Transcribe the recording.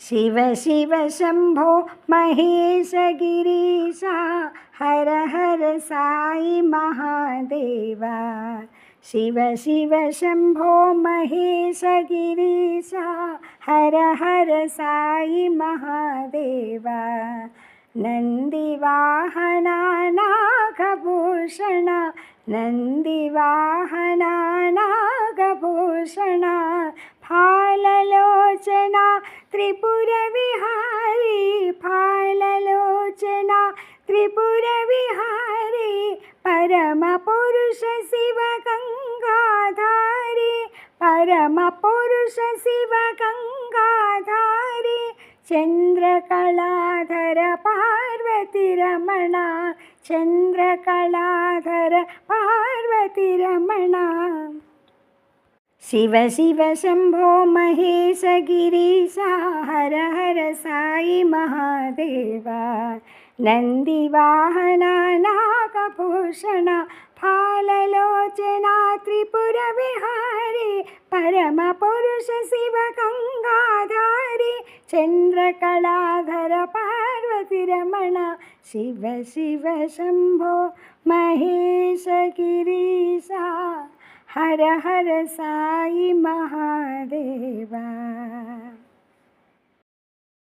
Shiv Shiv Shambho Mahesh Girisha हर हर Sai Mahadeva. Shiv Shiv Shambho Mahesh Girisha हर हर Sai Mahadeva. नन्दिवाहना Nagabhushan नन्दिवाहना Nagabhushan फाललोचना त्रिपुरविहारी फाललोचना त्रिपुरविहारी परमपुरुष Shiv Gangadhari परमपुरुष Shiv Gangadhari चंद्रकलाधर Parvati Ramana चंद्रकलाधर Parvati Ramana. Shiv Shiv Shambho Mahesh Girisha हर हर Sai Mahadeva. नन्दिवाहना Nagabhushan फाललोचना त्रिपुरविहारी परमपुरुष Shiv Gangadhari चंद्रकलाधर Parvati Ramana. Shiv Shiv Shambho Mahesh Girisha हर हर Sai Mahadeva.